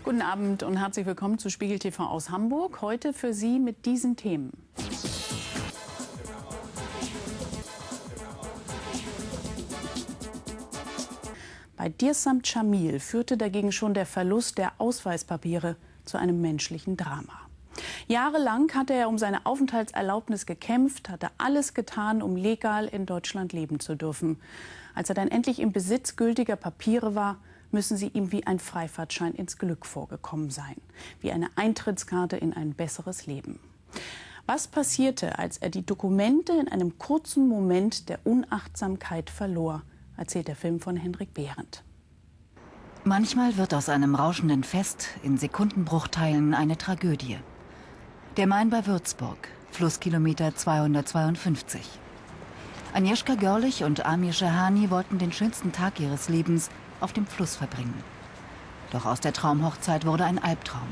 Guten Abend und herzlich willkommen zu Spiegel TV aus Hamburg. Heute für Sie mit diesen Themen. Bei Dirsam Chamil führte dagegen schon der Verlust der Ausweispapiere zu einem menschlichen Drama. Jahrelang hatte er um seine Aufenthaltserlaubnis gekämpft, hatte alles getan, um legal in Deutschland leben zu dürfen. Als er dann endlich im Besitz gültiger Papiere war, müssen sie ihm wie ein Freifahrtschein ins Glück vorgekommen sein, wie eine Eintrittskarte in ein besseres Leben. Was passierte, als er die Dokumente in einem kurzen Moment der Unachtsamkeit verlor, erzählt der Film von Hendrik Behrendt. Manchmal wird aus einem rauschenden Fest in Sekundenbruchteilen eine Tragödie. Der Main bei Würzburg, Flusskilometer 252. Agnieszka Görlich und Amir Shahani wollten den schönsten Tag ihres Lebens auf dem Fluss verbringen. Doch aus der Traumhochzeit wurde ein Albtraum.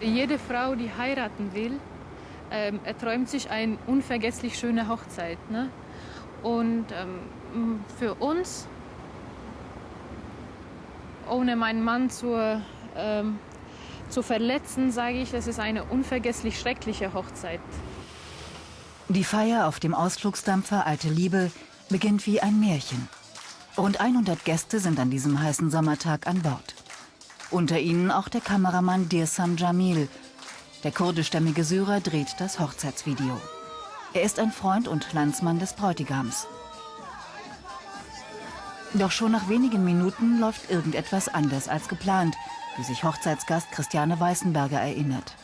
Jede Frau, die heiraten will, erträumt sich eine unvergesslich schöne Hochzeit. Ne? Und für uns, ohne meinen Mann zu verletzen, sage ich, es ist eine unvergesslich schreckliche Hochzeit. Die Feier auf dem Ausflugsdampfer Alte Liebe beginnt wie ein Märchen. Rund 100 Gäste sind an diesem heißen Sommertag an Bord. Unter ihnen auch der Kameramann Dirsam Chamil. Der kurdischstämmige Syrer dreht das Hochzeitsvideo. Er ist ein Freund und Landsmann des Bräutigams. Doch schon nach wenigen Minuten läuft irgendetwas anders als geplant, wie sich Hochzeitsgast Christiane Weißenberger erinnert.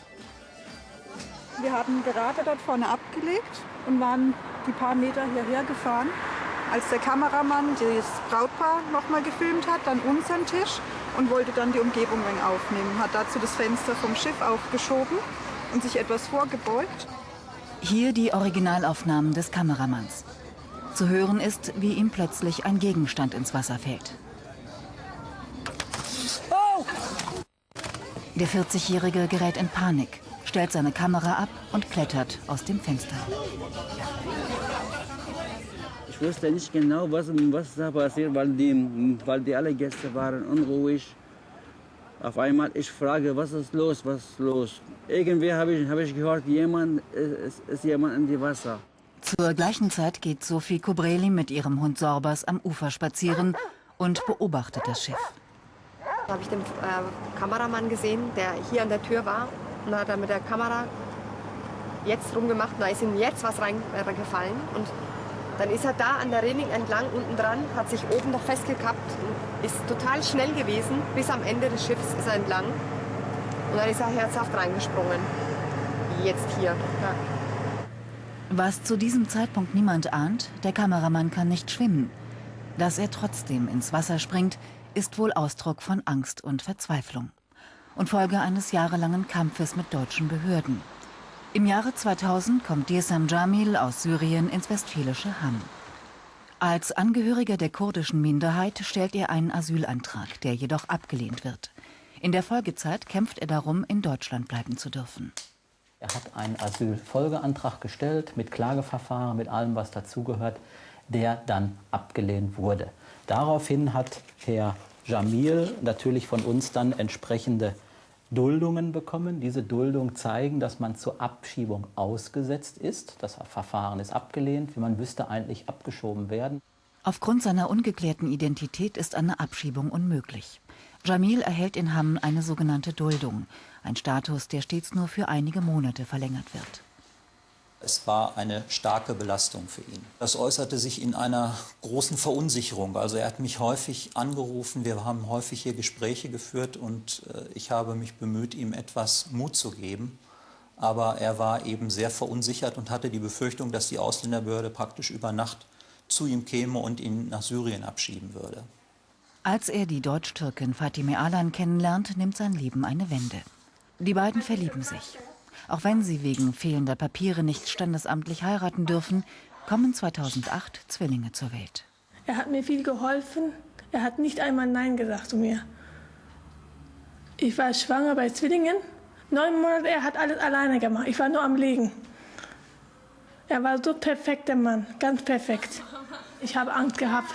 Wir hatten gerade dort vorne abgelegt und waren die paar Meter hierher gefahren, als der Kameramann das Brautpaar noch mal gefilmt hat, dann unseren Tisch und wollte dann die Umgebung aufnehmen. Hat dazu das Fenster vom Schiff aufgeschoben und sich etwas vorgebeugt. Hier die Originalaufnahmen des Kameramanns. Zu hören ist, wie ihm plötzlich ein Gegenstand ins Wasser fällt. Der 40-Jährige gerät in Panik, stellt seine Kamera ab und klettert aus dem Fenster. Ich wusste nicht genau, was da passiert, weil die alle Gäste waren unruhig. Auf einmal ich frage, was ist los? Irgendwie habe ich gehört, ist jemand in die Wasser. Zur gleichen Zeit geht Sophie Kubreli mit ihrem Hund Sorbas am Ufer spazieren und beobachtet das Schiff. Da habe ich den Kameramann gesehen, der hier an der Tür war. Und da hat er mit der Kamera jetzt rumgemacht und da ist ihm jetzt was reingefallen. Und dann ist er da an der Reling entlang, unten dran, hat sich oben noch festgekappt, ist total schnell gewesen. Bis am Ende des Schiffs ist er entlang. Und dann ist er herzhaft reingesprungen. Jetzt hier. Ja. Was zu diesem Zeitpunkt niemand ahnt, der Kameramann kann nicht schwimmen. Dass er trotzdem ins Wasser springt, ist wohl Ausdruck von Angst und Verzweiflung. Und Folge eines jahrelangen Kampfes mit deutschen Behörden. Im Jahre 2000 kommt Dirsam Chamil aus Syrien ins westfälische Hamm. Als Angehöriger der kurdischen Minderheit stellt er einen Asylantrag, der jedoch abgelehnt wird. In der Folgezeit kämpft er darum, in Deutschland bleiben zu dürfen. Er hat einen Asylfolgeantrag gestellt mit Klageverfahren, mit allem, was dazugehört, der dann abgelehnt wurde. Daraufhin hat Herr Chamil natürlich von uns dann entsprechende Duldungen bekommen. Diese Duldungen zeigen, dass man zur Abschiebung ausgesetzt ist. Das Verfahren ist abgelehnt. Man müsste eigentlich abgeschoben werden. Aufgrund seiner ungeklärten Identität ist eine Abschiebung unmöglich. Chamil erhält in Hamm eine sogenannte Duldung, ein Status, der stets nur für einige Monate verlängert wird. Es war eine starke Belastung für ihn. Das äußerte sich in einer großen Verunsicherung. Also er hat mich häufig angerufen, wir haben häufig hier Gespräche geführt und ich habe mich bemüht, ihm etwas Mut zu geben. Aber er war eben sehr verunsichert und hatte die Befürchtung, dass die Ausländerbehörde praktisch über Nacht zu ihm käme und ihn nach Syrien abschieben würde. Als er die Deutsch-Türkin Fatime Alan kennenlernt, nimmt sein Leben eine Wende. Die beiden verlieben sich. Auch wenn sie wegen fehlender Papiere nicht standesamtlich heiraten dürfen, kommen 2008 Zwillinge zur Welt. Er hat mir viel geholfen. Er hat nicht einmal Nein gesagt zu mir. Ich war schwanger bei Zwillingen. 9 Monate, er hat alles alleine gemacht. Ich war nur am Liegen. Er war so perfekt, der Mann, ganz perfekt. Ich habe Angst gehabt,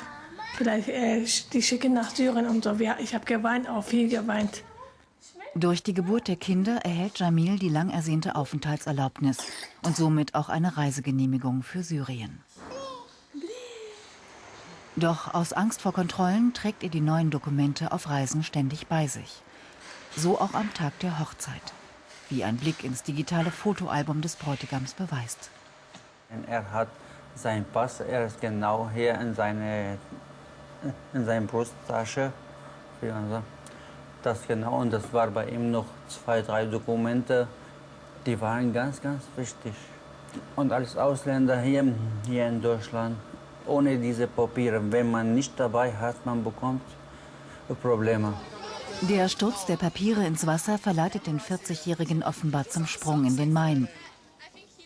vielleicht die schicken nach Syrien und so. Ich habe geweint, auch viel geweint. Durch die Geburt der Kinder erhält Jamil die lang ersehnte Aufenthaltserlaubnis und somit auch eine Reisegenehmigung für Syrien. Doch aus Angst vor Kontrollen trägt er die neuen Dokumente auf Reisen ständig bei sich. So auch am Tag der Hochzeit, wie ein Blick ins digitale Fotoalbum des Bräutigams beweist. Er hat seinen Pass erst genau hier in seine Brusttasche. Das genau, und das war bei ihm noch 2, 3 Dokumente, die waren ganz, ganz wichtig. Und als Ausländer hier in Deutschland, ohne diese Papiere, wenn man nicht dabei hat, man bekommt Probleme. Der Sturz der Papiere ins Wasser verleitet den 40-Jährigen offenbar zum Sprung in den Main.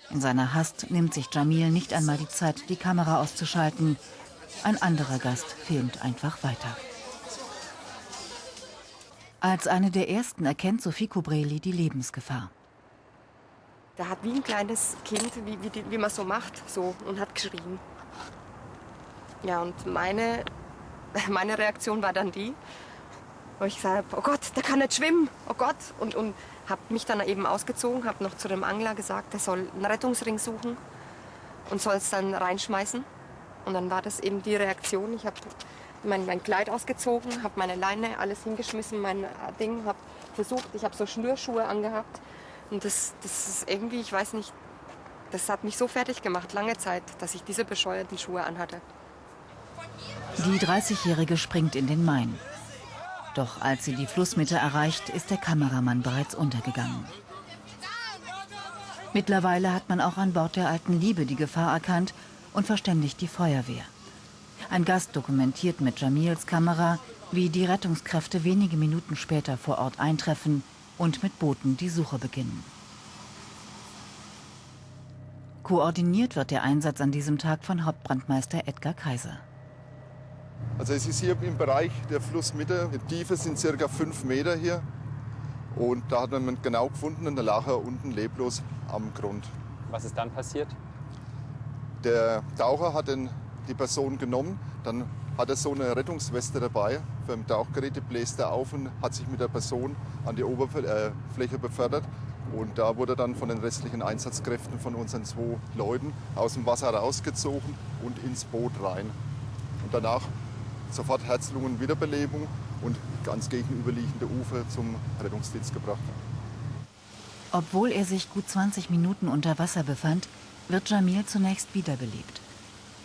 In seiner Hast nimmt sich Jamil nicht einmal die Zeit, die Kamera auszuschalten. Ein anderer Gast filmt einfach weiter. Als eine der ersten erkennt Sophie Kubreli die Lebensgefahr. Der hat wie ein kleines Kind, wie man so macht, so, und hat geschrien. Ja, und meine Reaktion war dann die, wo ich gesagt habe, oh Gott, der kann nicht schwimmen, oh Gott. Und habe mich dann eben ausgezogen, habe noch zu dem Angler gesagt, er soll einen Rettungsring suchen und soll es dann reinschmeißen. Und dann war das eben die Reaktion. Ich habe mein Kleid ausgezogen, habe meine Leine, alles hingeschmissen, mein Ding, habe versucht, ich habe so Schnürschuhe angehabt. Und das ist irgendwie, ich weiß nicht, das hat mich so fertig gemacht, lange Zeit, dass ich diese bescheuerten Schuhe anhatte. Die 30-Jährige springt in den Main. Doch als sie die Flussmitte erreicht, ist der Kameramann bereits untergegangen. Mittlerweile hat man auch an Bord der Alten Liebe die Gefahr erkannt und verständigt die Feuerwehr. Ein Gast dokumentiert mit Jamils Kamera, wie die Rettungskräfte wenige Minuten später vor Ort eintreffen und mit Booten die Suche beginnen. Koordiniert wird der Einsatz an diesem Tag von Hauptbrandmeister Edgar Kaiser. Also es ist hier im Bereich der Flussmitte. Die Tiefe sind ca. 5 Meter hier. Und da hat man genau gefunden, und da lag er unten leblos am Grund. Was ist dann passiert? Der Taucher hat die Person genommen, dann hat er so eine Rettungsweste dabei. Für ein Tauchgerät, die bläst er auf und hat sich mit der Person an die Oberfläche befördert. Und da wurde dann von den restlichen Einsatzkräften von unseren 2 Leuten aus dem Wasser rausgezogen und ins Boot rein. Und danach sofort Herz-Lungen-Wiederbelebung und ganz gegenüberliegende Ufer zum Rettungsdienst gebracht. Obwohl er sich gut 20 Minuten unter Wasser befand, wird Jamil zunächst wiederbelebt.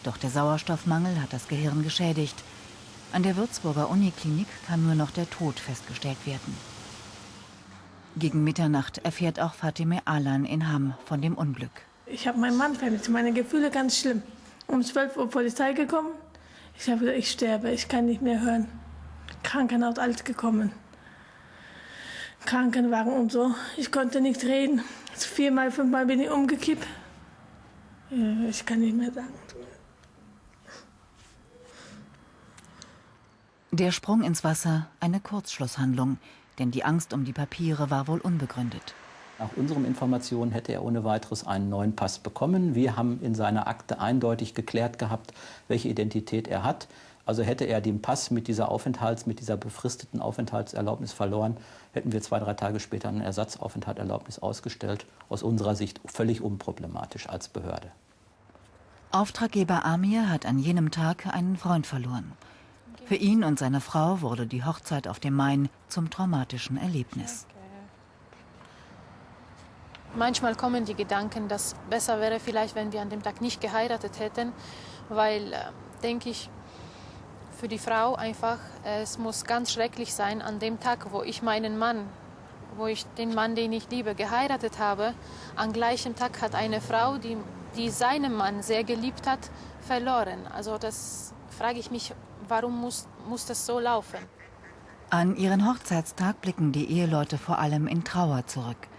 Doch der Sauerstoffmangel hat das Gehirn geschädigt. An der Würzburger Uniklinik kann nur noch der Tod festgestellt werden. Gegen Mitternacht erfährt auch Fatime Alan in Hamm von dem Unglück. Ich habe meinen Mann vermisst, meine Gefühle ganz schlimm. Um 12 Uhr Polizei gekommen. Ich habe gesagt, ich sterbe, ich kann nicht mehr hören. Krankenhaus alles gekommen. Krankenwagen und so. Ich konnte nicht reden. 4-mal, 5-mal bin ich umgekippt. Ja, ich kann nicht mehr sagen. Der Sprung ins Wasser, eine Kurzschlusshandlung, denn die Angst um die Papiere war wohl unbegründet. Nach unseren Informationen hätte er ohne weiteres einen neuen Pass bekommen. Wir haben in seiner Akte eindeutig geklärt gehabt, welche Identität er hat. Also hätte er den Pass mit dieser befristeten Aufenthaltserlaubnis verloren, hätten wir 2, 3 Tage später eine Ersatzaufenthaltserlaubnis ausgestellt. Aus unserer Sicht völlig unproblematisch als Behörde. Auftraggeber Amir hat an jenem Tag einen Freund verloren. Für ihn und seine Frau wurde die Hochzeit auf dem Main zum traumatischen Erlebnis. Manchmal kommen die Gedanken, dass besser wäre vielleicht, wenn wir an dem Tag nicht geheiratet hätten, weil, denke ich, für die Frau einfach, es muss ganz schrecklich sein, an dem Tag, wo ich den Mann, den ich liebe, geheiratet habe, am gleichen Tag hat eine Frau, die seinen Mann sehr geliebt hat, verloren. Also das frage ich mich, warum muss das so laufen? An ihren Hochzeitstag blicken die Eheleute vor allem in Trauer zurück.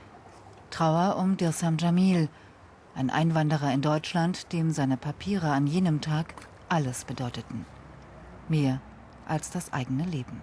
Trauer um Dirsam Jamil, ein Einwanderer in Deutschland, dem seine Papiere an jenem Tag alles bedeuteten. Mehr als das eigene Leben.